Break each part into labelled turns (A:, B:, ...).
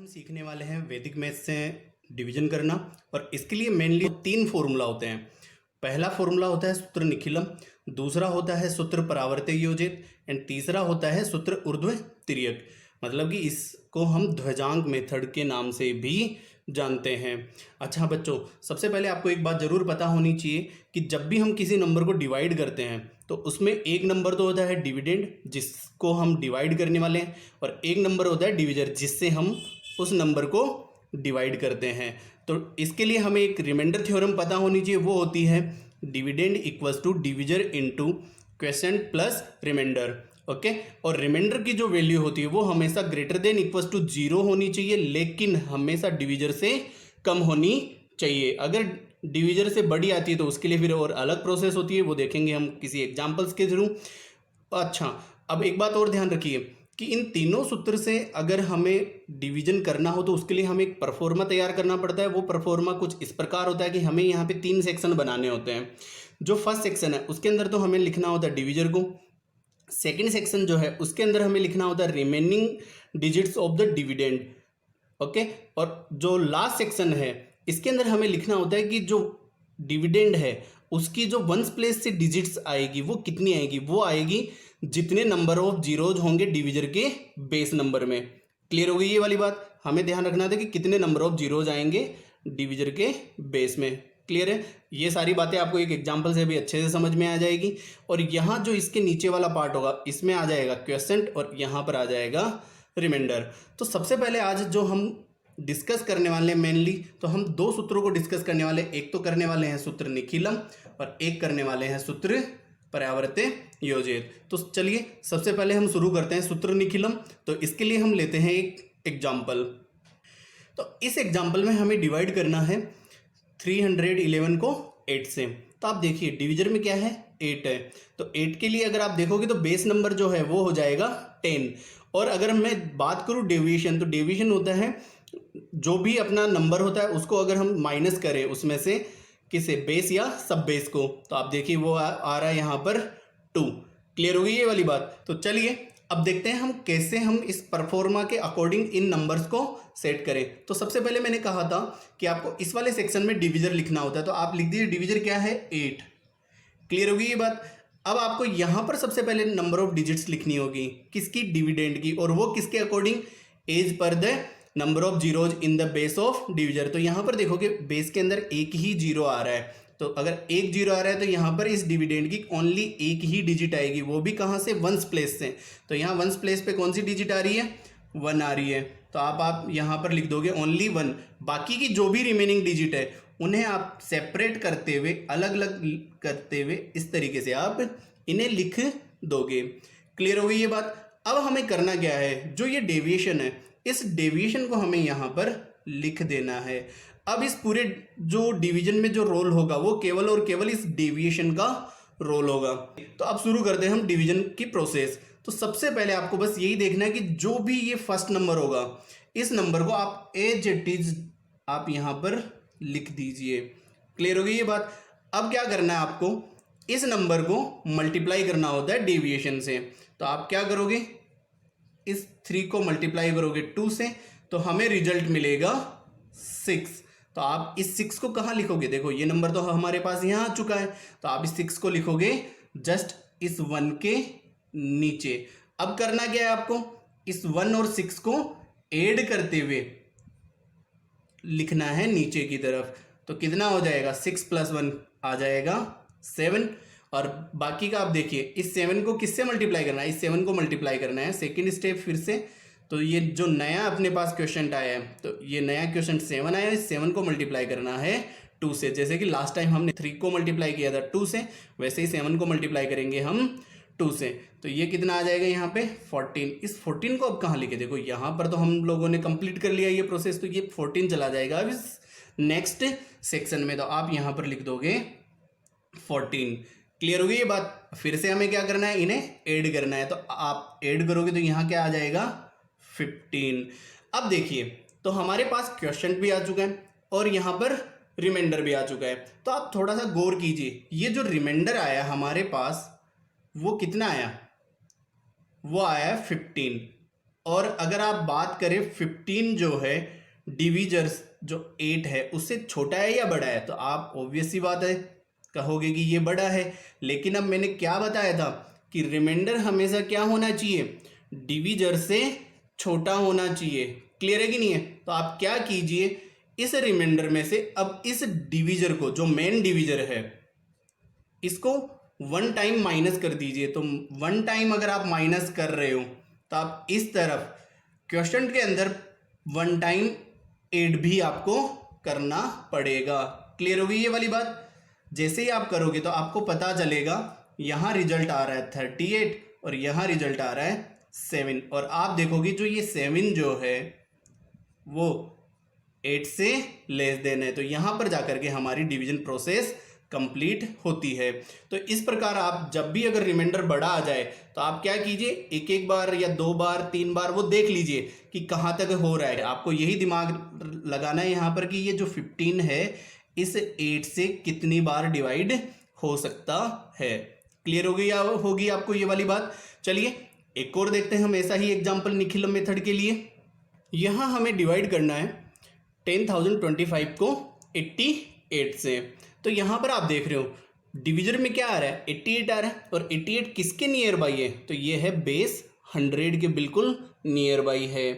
A: हम सीखने वाले हैं वैदिक मैथ से डिवीजन करना। और इसके लिए मेनली तीन फॉर्मूला होते हैं। पहला फॉर्मूला होता है सूत्र निखिलम, दूसरा होता है सूत्र परावर्त्य योजित एंड तीसरा होता है सूत्र ऊर्ध्व तिर्यक। मतलब कि इसको हम ध्वजांक मेथड के नाम से भी जानते हैं। अच्छा बच्चों, सबसे पहले आपको एक बात जरूर पता होनी चाहिए कि जब भी हम किसी नंबर को डिवाइड करते हैं तो उसमें एक नंबर तो होता है डिविडेंड जिसको हम डिवाइड करने वाले हैं, और एक नंबर होता है डिविजर जिससे हम उस नंबर को डिवाइड करते हैं। तो इसके लिए हमें एक रिमाइंडर थ्योरम पता होनी चाहिए, वो होती है dividend equals to divisor into quotient plus remainder. Okay, और रिमाइंडर की जो वैल्यू होती है वो हमेशा ग्रेटर देन इक्वल्स टू 0 होनी चाहिए, लेकिन हमेशा डिविजर से कम होनी चाहिए। अगर डिविजर से बड़ी आती है तो उसके लिए फिर और अलग प्रोसेस होती है, वो देखेंगे हम किसी एग्जांपल्स के थ्रू। अच्छा, अब एक बात और ध्यान रखिए कि इन तीनों सूत्र से अगर हमें डिवीजन करना हो तो उसके लिए हमें एक परफॉर्मा तैयार करना पड़ता है। वो परफॉर्मा कुछ इस प्रकार होता है कि हमें यहाँ पे 3 सेक्शन बनाने होते हैं। जो फर्स्ट सेक्शन है उसके अंदर तो हमें लिखना होता है डिविजर को, सेकेंड सेक्शन जो है उसके अंदर हमें लिखना होता है remaining digits of the dividend. Okay, और जो लास्ट सेक्शन है इसके अंदर हमें लिखना होता है कि जो डिविडेंड है उसकी जो वंस प्लेस से डिजिट्स आएगी वो कितनी आएगी, वो आएगी जितने नंबर ऑफ जीरोज होंगे डिविजर के बेस नंबर में। क्लियर हो गई ये वाली बात? हमें ध्यान रखना था कि कितने नंबर ऑफ जीरोज आएंगे डिविजर के बेस में। क्लियर है? ये सारी बातें आपको एक एग्जांपल से भी अच्छे से समझ में आ जाएगी। और यहाँ जो इसके नीचे वाला पार्ट होगा इसमें आ जाएगा क्वेश्चन और यहाँ पर आ जाएगा रिमाइंडर। तो सबसे पहले आज जो हम डिस्कस करने वाले हैं मेनली, तो हम दो सूत्रों को डिस्कस करने वाले हैं। एक तो करने वाले हैं सूत्र निखिलम और एक करने वाले हैं सूत्र परावर्त्य योजित। तो चलिए सबसे पहले हम शुरू करते हैं सूत्र निखिलम। तो इसके लिए हम लेते हैं एक एग्जाम्पल। तो इस एग्जाम्पल में हमें डिवाइड करना है 311 को 8 से। तो आप देखिए डिविजर में क्या है, 8 है। तो 8 के लिए अगर आप देखोगे तो बेस नंबर जो है वो हो जाएगा 10। और अगर मैं बात करूं डेविएशन, तो डेविएशन होता है जो भी अपना नंबर होता है उसको अगर हम माइनस करें उसमें से किसे, बेस या सब बेस को, तो आप देखिए वो आ रहा है यहाँ पर 2। क्लियर हो गई ये वाली बात? तो चलिए अब देखते हैं हम कैसे हम इस परफॉर्मा के अकॉर्डिंग इन नंबर्स को सेट करें। तो सबसे पहले मैंने कहा था कि आपको इस वाले सेक्शन में डिविजर लिखना होता है, तो आप लिख दीजिए डिविजर क्या है 8। क्लियर होगी ये बात? अब आपको यहां पर सबसे पहले नंबर ऑफ डिजिट्स लिखनी होगी, किसकी, डिविडेंड की, और वो किसके according, as per the number of zeros in the base of divisor. तो यहां पर देखोगे बेस के अंदर एक ही जीरो आ रहा है, तो अगर एक जीरो आ रहा है तो यहाँ पर इस डिविडेंड की ओनली एक ही डिजिट आएगी, वो भी कहाँ से, वंस प्लेस से। तो यहाँ वंस प्लेस पे कौन सी डिजिट आ रही है, 1 आ रही है। तो आप यहाँ पर लिख दोगे ओनली 1। बाकी की जो भी रिमेनिंग डिजिट है उन्हें आप सेपरेट करते हुए, अलग अलग करते हुए इस तरीके से आप इन्हें लिख दोगे। क्लियर हो गई ये बात? अब हमें करना क्या है, जो ये डेविएशन है इस डेविएशन को हमें यहाँ पर लिख देना है। अब इस पूरे जो डिवीजन में जो रोल होगा वो केवल और केवल इस डेविएशन का रोल होगा। तो अब शुरू करते हैं हम डिवीजन की प्रोसेस। तो सबसे पहले आपको बस यही देखना है कि जो भी ये फर्स्ट नंबर होगा इस नंबर को आप एज इट इज आप यहां पर लिख दीजिए। क्लियर हो गई ये बात? अब क्या करना है आपको, इस नंबर को मल्टीप्लाई करना होता है डेविएशन से। तो आप क्या करोगे, इस 3 को मल्टीप्लाई करोगे 2 से, तो हमें रिजल्ट मिलेगा 6। तो आप इस 6 को कहाँ लिखोगे, देखो ये नंबर तो हमारे पास यहाँ आ चुका है, तो आप इस 6 को लिखोगे जस्ट इस 1 के नीचे। अब करना क्या है आपको, इस 1 और 6 को ऐड करते हुए लिखना है नीचे की तरफ। तो कितना हो जाएगा, 6 + 1 आ जाएगा 7। और बाकी का आप देखिए इस 7 को किससे मल्टीप्लाई करना है, इस 7 को मल्टीप्लाई करना है। सेकेंड स्टेप फिर से, तो ये जो नया अपने पास क्वेश्चन आया है, तो ये नया क्वेश्चन 7 आया है, इस 7 को मल्टीप्लाई करना है 2 से। जैसे कि लास्ट टाइम हमने 3 को मल्टीप्लाई किया था 2 से, वैसे ही 7 को मल्टीप्लाई करेंगे हम 2 से। तो ये कितना आ जाएगा यहाँ पे 14। इस 14 को अब कहाँ लिखे, देखो यहाँ पर तो हम लोगों ने कंप्लीट कर लिया ये प्रोसेस, तो ये 14 चला जाएगा अब इस नेक्स्ट सेक्शन में। तो आप यहाँ पर लिख दोगे 14। क्लियर हो गई ये बात? फिर से हमें क्या करना है, इन्हें ऐड करना है। तो आप ऐड करोगे तो यहाँ क्या आ जाएगा 15। अब देखिए तो हमारे पास क्वेश्चन भी आ चुका है और यहाँ पर रिमाइंडर भी आ चुका है। तो आप थोड़ा सा गौर कीजिए, ये जो रिमाइंडर आया हमारे पास वो कितना आया, वो आया 15। और अगर आप बात करें 15 जो है डिविजर्स जो 8 है उससे छोटा है या बड़ा है, तो आप ऑब्वियस सी बात है कहोगे कि ये बड़ा है। लेकिन अब मैंने क्या बताया था कि रिमाइंडर हमेशा क्या होना चाहिए, डिविजर से छोटा होना चाहिए। क्लियर है कि नहीं है? तो आप क्या कीजिए, इस रिमाइंडर में से अब इस डिविजर को, जो मेन डिविजर है, इसको 1 टाइम माइनस कर दीजिए। तो 1 टाइम अगर आप माइनस कर रहे हो तो आप इस तरफ क्वेश्चन के अंदर 1 टाइम 8 भी आपको करना पड़ेगा। क्लियर होगी ये वाली बात? जैसे ही आप करोगे तो आपको पता चलेगा यहाँ रिजल्ट आ रहा है 38 और यहाँ रिजल्ट आ रहा है 7, और आप देखोगे जो ये 7 जो है वो 8 से लेस देन है, तो यहाँ पर जाकर के हमारी डिवीजन प्रोसेस कंप्लीट होती है। तो इस प्रकार आप जब भी अगर रिमाइंडर बड़ा आ जाए तो आप क्या कीजिए, एक एक बार या 2 बार 3 बार वो देख लीजिए कि कहाँ तक हो रहा है। आपको यही दिमाग लगाना है यहाँ पर कि ये जो 15 है इस 8 से कितनी बार डिवाइड हो सकता है। क्लियर हो गई होगी आपको ये वाली बात? चलिए एक और देखते हैं हम ऐसा ही एग्जाम्पल निखिलम मेथड के लिए। यहाँ हमें डिवाइड करना है 10,025 को 88 से। तो यहाँ पर आप देख रहे हो डिविजन में क्या आ रहा है, 88 आ रहा है, और 88 किसके नियर बाई है, तो ये है बेस 100 के बिल्कुल नियर बाई है।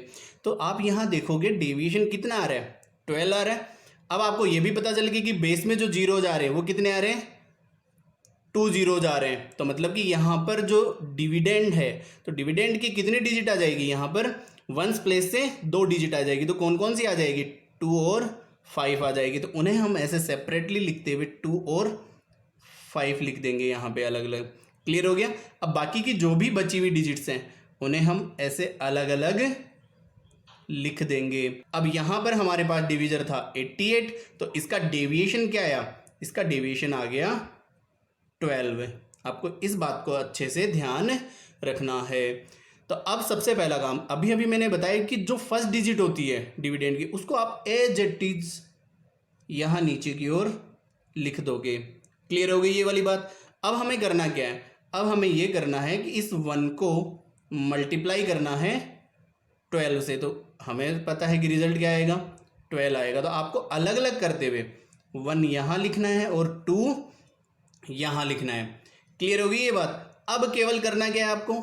A: तो आप यहाँ देखोगे डेविएशन कितना आ रहा है, 12 आ रहा है। अब आपको ये भी पता चल गया कि बेस में जो जीरोज आ रहे हैं वो कितने आ रहे हैं, 2 जीरोज आ रहे हैं। तो मतलब कि यहाँ पर जो डिविडेंड है, तो डिविडेंड की कितनी डिजिट आ जाएगी, यहाँ पर वंस प्लेस से 2 डिजिट आ जाएगी। तो कौन कौन सी आ जाएगी, 2 और 5 आ जाएगी। तो उन्हें हम ऐसे सेपरेटली लिखते हुए 2 और 5 लिख देंगे यहाँ पे अलग अलग। क्लियर हो गया? अब बाकी की जो भी बची हुई डिजिट्स हैं उन्हें हम ऐसे अलग अलग लिख देंगे। अब यहाँ पर हमारे पास डिविजर था 88, तो इसका डेविएशन क्या आया, इसका डेविएशन आ गया 12। आपको इस बात को अच्छे से ध्यान रखना है। तो अब सबसे पहला काम, अभी मैंने बताया कि जो फर्स्ट डिजिट होती है डिविडेंड की उसको आप एज इट इज यहाँ नीचे की ओर लिख दोगे। क्लियर हो गई ये वाली बात? अब हमें करना क्या है, अब हमें ये करना है कि इस 1 को मल्टीप्लाई करना है 12 से। तो हमें पता है कि रिजल्ट क्या आएगा, 12 आएगा। तो आपको अलग अलग करते हुए 1 यहाँ लिखना है और 2 यहाँ लिखना है। क्लियर होगी ये बात? अब केवल करना क्या है, आपको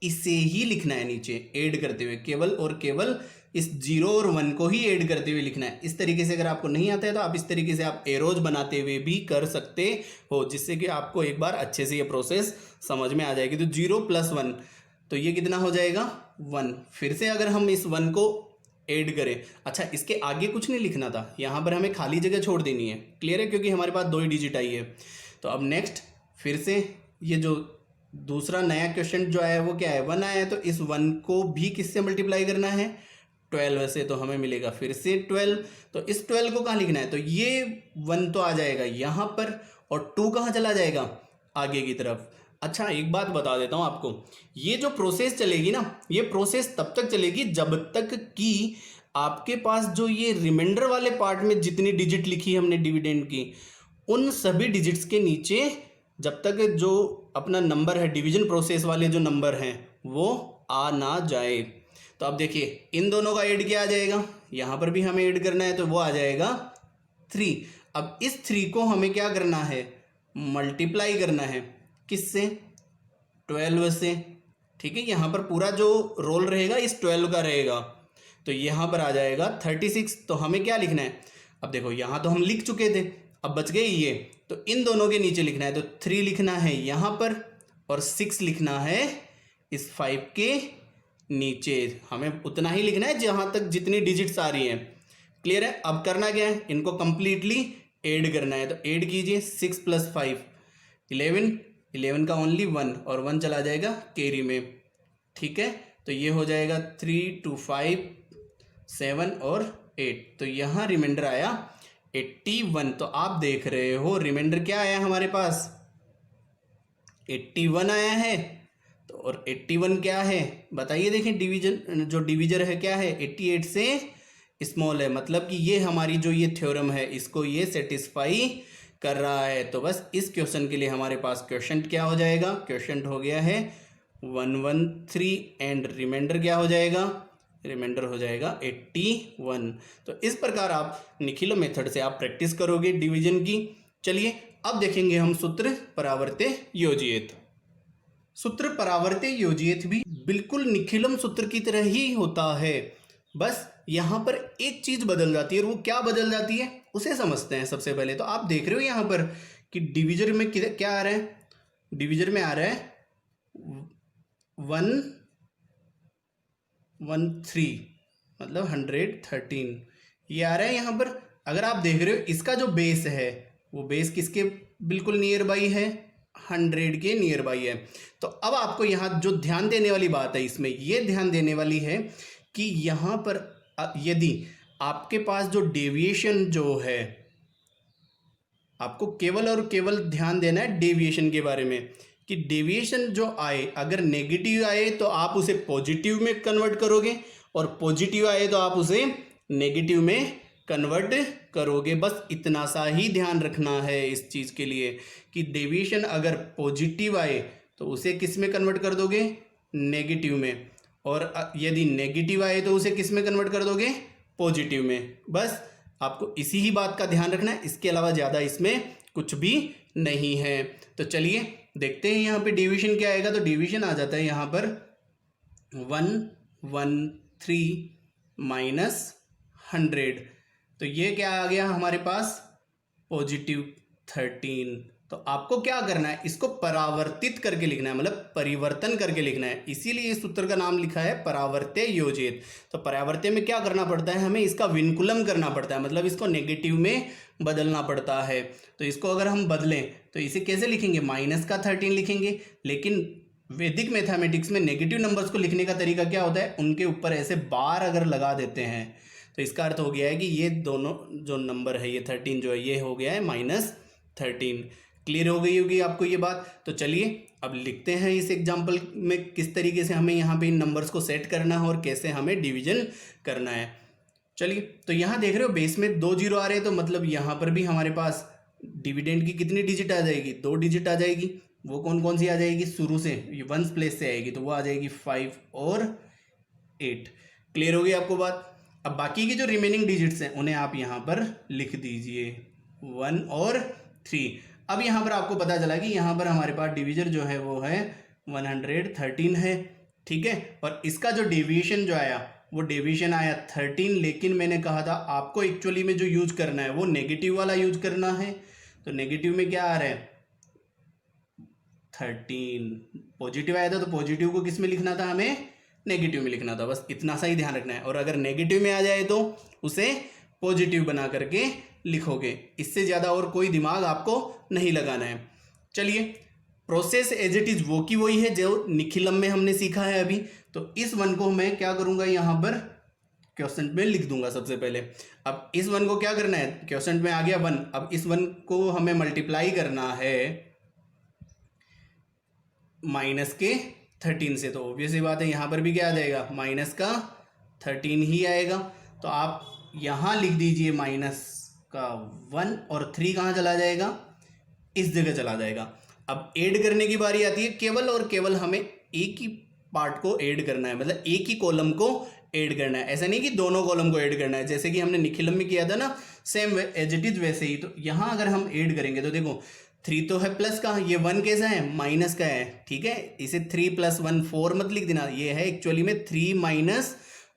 A: इसे ही लिखना है नीचे ऐड करते हुए, केवल और केवल इस 0 और 1 को ही ऐड करते हुए लिखना है। इस तरीके से अगर आपको नहीं आता है तो आप इस तरीके से आप एरोज बनाते हुए भी कर सकते हो, जिससे कि आपको एक बार अच्छे से ये प्रोसेस समझ में आ जाएगी। तो 0 + 1 तो ये कितना हो जाएगा, 1। फिर से अगर हम इस 1 को ऐड करें, अच्छा इसके आगे कुछ नहीं लिखना था, यहाँ पर हमें खाली जगह छोड़ देनी है। क्लियर है? क्योंकि हमारे पास 2 ही डिजिट आई है। तो अब नेक्स्ट फिर से ये जो दूसरा नया क्वेश्चन जो आया है वो क्या है, 1 आया है। तो इस 1 को भी किससे मल्टीप्लाई करना है, 12 से। तो हमें मिलेगा फिर से 12। तो इस 12 को कहाँ लिखना है, तो ये 1 तो आ जाएगा यहाँ पर, और 2 कहाँ चला जाएगा, आगे की तरफ। अच्छा एक बात बता देता हूँ आपको, ये जो प्रोसेस चलेगी ना, ये प्रोसेस तब तक चलेगी जब तक कि आपके पास जो ये रिमाइंडर वाले पार्ट में जितनी डिजिट लिखी हमने डिविडेंड की, उन सभी डिजिट्स के नीचे जब तक जो अपना नंबर है, डिवीजन प्रोसेस वाले जो नंबर हैं वो आ ना जाए। तो अब देखिए इन दोनों का ऐड क्या आ जाएगा, यहाँ पर भी हमें ऐड करना है, तो वो आ जाएगा 3। अब इस 3 को हमें क्या करना है, मल्टीप्लाई करना है, किससे, 12 से। ठीक है, यहाँ पर पूरा जो रोल रहेगा इस 12 का रहेगा। तो यहाँ पर आ जाएगा 36। तो हमें क्या लिखना है, अब देखो यहाँ तो हम लिख चुके थे, अब बच गए ये, तो इन दोनों के नीचे लिखना है। तो 3 लिखना है यहाँ पर और 6 लिखना है इस 5 के नीचे। हमें उतना ही लिखना है जहाँ तक जितनी डिजिट्स आ रही हैं। क्लियर है? अब करना क्या है, इनको कंप्लीटली ऐड करना है। तो ऐड कीजिए, 6 + 5 11, 11 का ओनली 1 और 1 चला जाएगा कैरी में। ठीक है, तो ये हो जाएगा 3 2 5 7 और 8। तो यहाँ रिमाइंडर आया 81। तो आप देख रहे हो रिमाइंडर क्या आया हमारे पास, 81 आया है। तो और 81 क्या है बताइए, देखें डिवीजन जो डिविजर है क्या है, 88 से स्मॉल है। मतलब कि ये हमारी जो ये थ्योरम है इसको ये सेटिस्फाई कर रहा है। तो बस इस क्वेश्चन के लिए हमारे पास क्वेश्चन क्या हो जाएगा, क्वेश्चन हो गया है 113 एंड रिमाइंडर क्या हो जाएगा, रिमाइंडर हो जाएगा 81। तो इस प्रकार आप निखिलो मेथड से आप प्रैक्टिस करोगे डिवीजन की। चलिए अब देखेंगे हम सूत्र परावर्त्य योजियत। सूत्र परावर्त्य योजियत भी बिल्कुल निखिलम सूत्र की तरह ही होता है, बस यहाँ पर एक चीज बदल जाती है, और वो क्या बदल जाती है उसे समझते हैं। सबसे पहले तो आप देख रहे हो यहाँ पर कि डिविजर में क्या आ रहा है, डिविजर में आ रहा है 113 मतलब 113 ये आ रहा है यहाँ पर। अगर आप देख रहे हो इसका जो बेस है वो बेस किसके बिल्कुल नियर बाई है, 100 के नियर बाई है। तो अब आपको यहाँ जो ध्यान देने वाली बात है, इसमें ये ध्यान देने वाली है कि यहाँ पर यदि आपके पास जो डेविएशन जो है, आपको केवल और केवल ध्यान देना है डेविएशन के बारे में कि डेविएशन जो आए, अगर नेगेटिव आए तो आप उसे पॉजिटिव में कन्वर्ट करोगे, और पॉजिटिव आए तो आप उसे नेगेटिव में कन्वर्ट करोगे। बस इतना सा ही ध्यान रखना है इस चीज़ के लिए कि डेविएशन अगर पॉजिटिव आए तो उसे किस में कन्वर्ट कर दोगे, नेगेटिव में, और यदि नेगेटिव आए तो उसे किस में कन्वर्ट कर दोगे, पॉजिटिव में। बस आपको इसी ही बात का ध्यान रखना है, इसके अलावा ज़्यादा इसमें कुछ भी नहीं है। तो चलिए देखते हैं यहाँ पे डिवीजन क्या आएगा। तो डिवीजन आ जाता है यहाँ पर 113 माइनस 100, तो ये क्या आ गया हमारे पास, +13। तो आपको क्या करना है, इसको परावर्तित करके लिखना है, मतलब परिवर्तन करके लिखना है, इसीलिए इस सूत्र का नाम लिखा है परावर्त्य योजित। तो परावर्त्य में क्या करना पड़ता है, हमें इसका विनकुलम करना पड़ता है, मतलब इसको नेगेटिव में बदलना पड़ता है। तो इसको अगर हम बदलें तो इसे कैसे लिखेंगे, -13 लिखेंगे। लेकिन वैदिक मैथमेटिक्स में नेगेटिव नंबर्स को लिखने का तरीका क्या होता है, उनके ऊपर ऐसे बार अगर लगा देते हैं तो इसका अर्थ हो गया है कि ये दोनों जो नंबर है, ये 13 जो है ये हो गया है -13। क्लियर हो गई होगी आपको ये बात। तो चलिए अब लिखते हैं इस एग्जाम्पल में किस तरीके से हमें यहाँ पे इन नंबर्स को सेट करना है और कैसे हमें डिवीजन करना है। चलिए तो यहाँ देख रहे हो बेस में 2 जीरो आ रहे हैं, तो मतलब यहाँ पर भी हमारे पास डिविडेंड की कितनी डिजिट आ जाएगी, 2 डिजिट आ जाएगी। वो कौन कौन सी आ जाएगी, शुरू से ये वंस प्लेस से आएगी, तो वो आ जाएगी 5 और 8। क्लियर हो गई आपको बात। अब बाकी की जो रिमेनिंग डिजिट्स हैं उन्हें आप यहाँ पर लिख दीजिए 1 और 3। अब यहाँ पर आपको पता चला कि यहाँ पर हमारे पास डिविजन जो है वो है 113 है, ठीक है। और इसका जो डेविएशन जो आया वो डेविएशन आया 13, लेकिन मैंने कहा था आपको एक्चुअली में जो यूज करना है वो नेगेटिव वाला यूज करना है। तो नेगेटिव में क्या आ रहा है, 13। पॉजिटिव आया था तो पॉजिटिव को किस में लिखना था, हमें नेगेटिव में लिखना था। बस इतना सा ही ध्यान रखना है। और अगर नेगेटिव में आ जाए तो उसे पॉजिटिव बना करके लिखोगे, इससे ज़्यादा और कोई दिमाग आपको नहीं लगाना है। चलिए प्रोसेस एज इट इज़ वो की वही है जो निखिलम में हमने सीखा है अभी। तो इस 1 को मैं क्या करूँगा, यहाँ पर क्वेश्चन में लिख दूंगा सबसे पहले। अब इस 1 को क्या करना है, क्वेश्चन में आ गया 1, अब इस 1 को हमें मल्टीप्लाई करना है -13 से। तो ऑब्वियस ही बात है यहाँ पर भी क्या आ जाएगा, -13 ही आएगा। तो आप यहाँ लिख दीजिए -1 और 3 कहाँ चला जाएगा, इस जगह चला जाएगा। अब ऐड करने की बारी आती है, केवल और केवल हमें एक ही पार्ट को ऐड करना है, मतलब एक ही कॉलम को ऐड करना है। ऐसा नहीं कि दोनों कॉलम को ऐड करना है, जैसे कि हमने निखिलम में किया था ना, सेम एज इट इज वैसे ही। तो यहाँ अगर हम ऐड करेंगे तो देखो 3 तो है प्लस का, ये 1 कैसा है, माइनस का है, ठीक है। इसे 3 + 1 4 मत लिख देना, ये है एक्चुअली में 3 -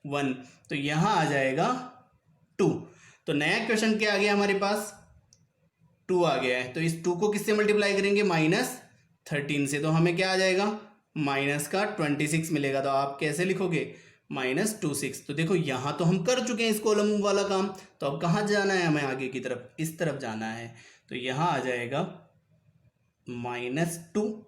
A: 1, तो यहाँ आ जाएगा 2। तो नया क्वेश्चन क्या आ गया हमारे पास, 2 आ गया है। तो इस 2 को किससे मल्टीप्लाई करेंगे, -13 से। तो हमें क्या आ जाएगा, -26 मिलेगा। तो आप कैसे लिखोगे, -26। तो देखो यहाँ तो हम कर चुके हैं इस कॉलम वाला काम, तो अब कहाँ जाना है हमें, आगे की तरफ, इस तरफ जाना है। तो यहाँ आ जाएगा -2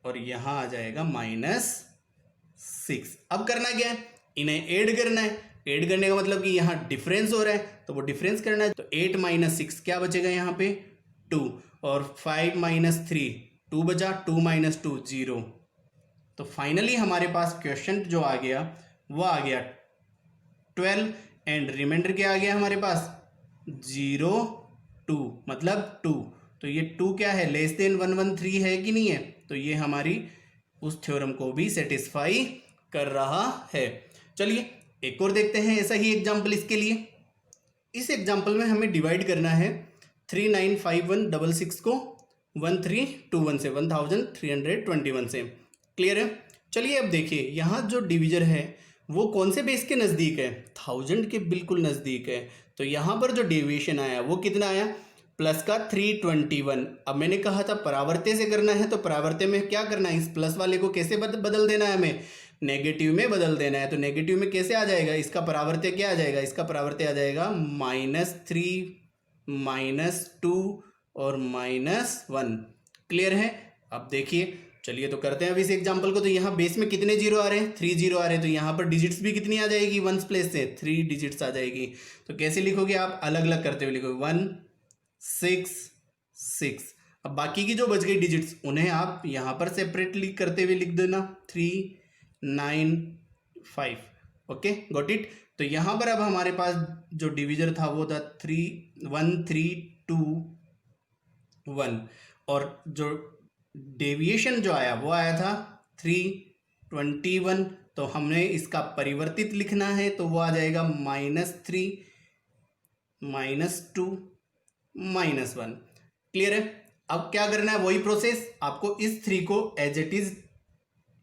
A: और यहाँ आ जाएगा -6। अब करना क्या है, इन्हें ऐड करना है। ऐड करने का मतलब कि यहाँ डिफरेंस हो रहा है, तो वो डिफरेंस करना है। तो 8 - 6 क्या बचेगा यहाँ पे, 2, और 5 - 3 2 बचा, 2 - 2 0। तो फाइनली हमारे पास क्वेश्चन जो आ गया वो आ गया 12 एंड रिमाइंडर क्या आ गया हमारे पास, 0 2, मतलब 2। तो ये 2 क्या है, <113 है कि नहीं है। तो ये हमारी उस थ्योरम को भी सेटिस्फाई कर रहा है। चलिए एक और देखते हैं ऐसा ही एग्जाम्पल इसके लिए। इस एग्जाम्पल में हमें डिवाइड करना है 395166 को 1321 से 1321 से। क्लियर है? चलिए अब देखिए यहाँ जो डिविजर है वो कौन से बेस के नज़दीक है, 1000 के बिल्कुल नज़दीक है। तो यहाँ पर जो डेविएशन आया वो कितना आया, प्लस का 321। अब मैंने कहा था परावर्त्य से करना है, तो परावर्त्य में क्या करना है, इस प्लस वाले को कैसे बदल देना है, हमें नेगेटिव में बदल देना है। तो नेगेटिव में कैसे आ जाएगा, इसका परावर्त्य क्या आ जाएगा, इसका परावर्त्य आ जाएगा -3 -2 और -1। क्लियर है? अब देखिए चलिए तो करते हैं अब इस एग्जाम्पल को। तो यहाँ बेस में कितने जीरो आ रहे हैं, 3 जीरो आ रहे हैं। तो यहाँ पर डिजिट्स भी कितनी आ जाएगी, वंस प्लेस से 3 डिजिट्स आ जाएगी। तो कैसे लिखोगे आप, अलग अलग करते हुए लिखोगे 1 6 6। अब बाकी की जो बच गई डिजिट्स उन्हें आप यहाँ पर सेपरेटली करते हुए लिख देना 3 9 5। Okay, got it. तो यहाँ पर अब हमारे पास जो डिविजर था वो था 1 और जो डेविएशन जो आया वो आया था 321। तो हमने इसका परिवर्तित लिखना है, तो वो आ जाएगा -3 -2 -1। क्लियर है? अब क्या करना है, वही प्रोसेस आपको इस 3 को एज इट इज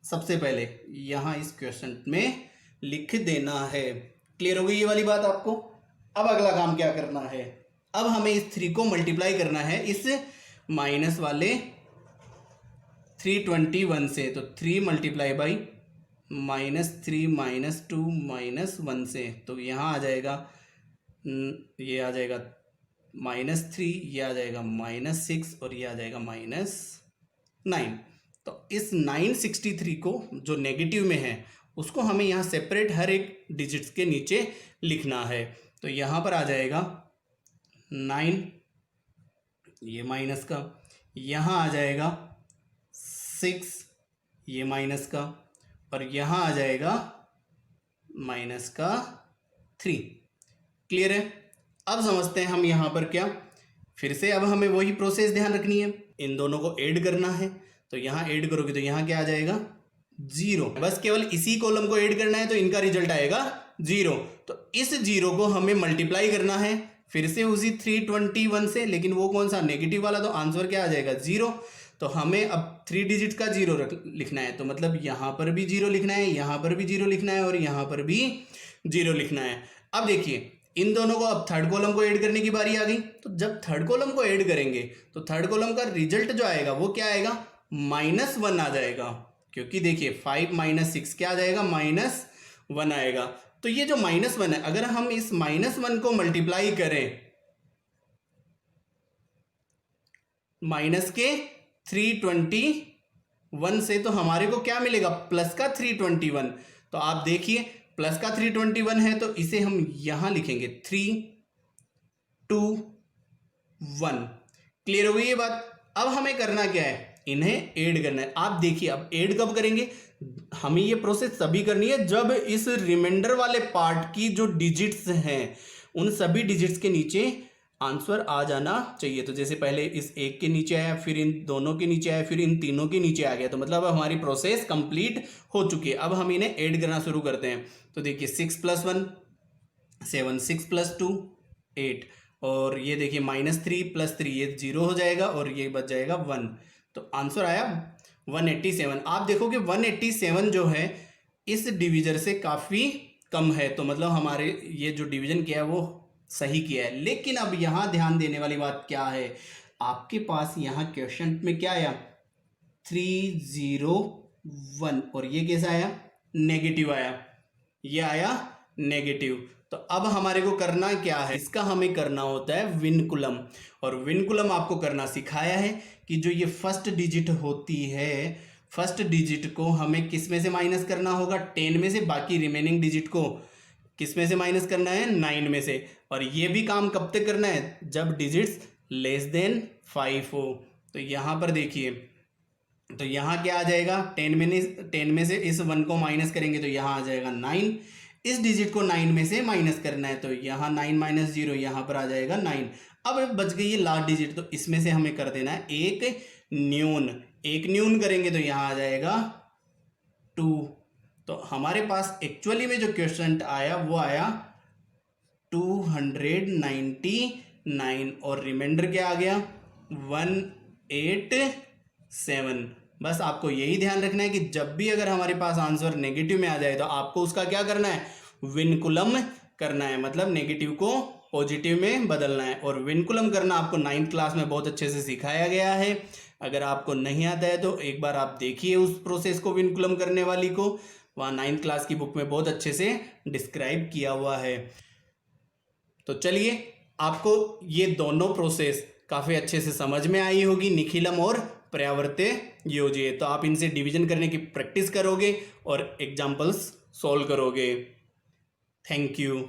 A: सबसे पहले यहाँ इस क्वेश्चन में लिख देना है। क्लियर हो गई ये वाली बात आपको? अब अगला काम क्या करना है, अब हमें इस 3 को मल्टीप्लाई करना है इस माइनस वाले 321 से। तो 3 मल्टीप्लाई बाई -3 -2 -1 से। तो यहाँ आ जाएगा ये आ जाएगा -3, ये आ जाएगा -6 और ये आ जाएगा -9। तो इस 963 को जो नेगेटिव में है उसको हमें यहाँ सेपरेट हर एक डिजिट्स के नीचे लिखना है। तो यहाँ पर आ जाएगा 9, ये माइनस का, यहाँ आ जाएगा 6, ये माइनस का, और यहाँ आ जाएगा -3। क्लियर है? अब समझते हैं हम यहाँ पर क्या, फिर से अब हमें वही प्रोसेस ध्यान रखनी है, इन दोनों को ऐड करना है। तो यहाँ ऐड करोगे तो यहाँ क्या आ जाएगा 0। बस केवल इसी कॉलम को ऐड करना है तो इनका रिजल्ट आएगा 0। तो इस 0 को हमें मल्टीप्लाई करना है फिर से उसी 321 से, लेकिन वो कौन सा, नेगेटिव वाला। तो आंसर क्या आ जाएगा 0। तो हमें अब 3 डिजिट का 0 लिखना है, तो मतलब यहाँ पर भी 0 लिखना है, यहाँ पर भी 0 लिखना है और यहाँ पर भी 0 लिखना है। अब देखिए इन दोनों को, अब थर्ड कॉलम को ऐड करने की बारी आ गई। तो जब थर्ड कॉलम को ऐड करेंगे तो थर्ड कॉलम का रिजल्ट जो आएगा वो क्या आएगा, -1 आ जाएगा। क्योंकि देखिए 5 - 6 क्या आ जाएगा, -1 आएगा। तो ये जो -1 है, अगर हम इस -1 को मल्टीप्लाई करें माइनस के 321 से, तो हमारे को क्या मिलेगा, प्लस का 321। तो आप देखिए प्लस का 321 है तो इसे हम यहां लिखेंगे 3 2 1। क्लियर हो गई ये बात? अब हमें करना क्या है, इन्हें ऐड करना है। आप देखिए अब ऐड कब करेंगे, हमें ये प्रोसेस तभी करनी है जब इस रिमाइंडर वाले पार्ट की जो डिजिट्स हैं उन सभी डिजिट्स के नीचे आंसर आ जाना चाहिए। तो जैसे पहले इस एक के नीचे आया, फिर इन दोनों के नीचे आया, फिर इन तीनों के नीचे आ गया, तो मतलब अब हमारी प्रोसेस कंप्लीट हो चुकी है। अब हम इन्हें ऐड करना शुरू करते हैं। तो देखिए 6 + 1 7, 6 + 2 8, और ये देखिए -3 + 3 ये 0 हो जाएगा और ये बच जाएगा 1। तो आंसर आया 187। आप देखोगे 187 जो है इस डिविजन से काफ़ी कम है, तो मतलब हमारे ये जो डिवीजन किया है वो सही किया है। लेकिन अब यहाँ ध्यान देने वाली बात क्या है, आपके पास यहाँ क्वेश्चन में क्या आया 301 और ये कैसा आया, नेगेटिव आया, ये आया नेगेटिव। तो अब हमारे को करना क्या है, इसका हमें करना होता है विनकुलम। और विनकुलम आपको करना सिखाया है कि जो ये फर्स्ट डिजिट होती है, फर्स्ट डिजिट को हमें किस में से माइनस करना होगा, 10 में से, बाकी रिमेनिंग डिजिट को किस में से माइनस करना है, 9 में से। और ये भी काम कब तक करना है, जब डिजिट्स <<5 हो। तो यहाँ पर देखिए, तो यहाँ क्या आ जाएगा, 10 में से इस 1 को माइनस करेंगे तो यहाँ आ जाएगा 9। इस डिजिट को 9 में से माइनस करना है, तो यहाँ 9 - 0 यहाँ पर आ जाएगा 9। अब बच गई ये लास्ट डिजिट, तो इसमें से हमें कर देना है एक न्यून करेंगे तो यहाँ आ जाएगा 2। तो हमारे पास एक्चुअली में जो क्वेश्चन आया वो आया 299 और रिमाइंडर क्या आ गया 187। बस आपको यही ध्यान रखना है कि जब भी अगर हमारे पास आंसर नेगेटिव में आ जाए तो आपको उसका क्या करना है, विनकुलम करना है, मतलब नेगेटिव को पॉजिटिव में बदलना है। और विनकुलम करना आपको 9th क्लास में बहुत अच्छे से सिखाया गया है। अगर आपको नहीं आता है तो एक बार आप देखिए उस प्रोसेस को, विनकुलम करने वाली को, वहाँ 9th क्लास की बुक में बहुत अच्छे से डिस्क्राइब किया हुआ है। तो चलिए, आपको ये दोनों प्रोसेस काफ़ी अच्छे से समझ में आई होगी, निखिलम और प्रयावर्ते योज्य। तो आप इनसे डिवीजन करने की प्रैक्टिस करोगे और एग्जाम्पल्स सॉल्व करोगे। Thank you.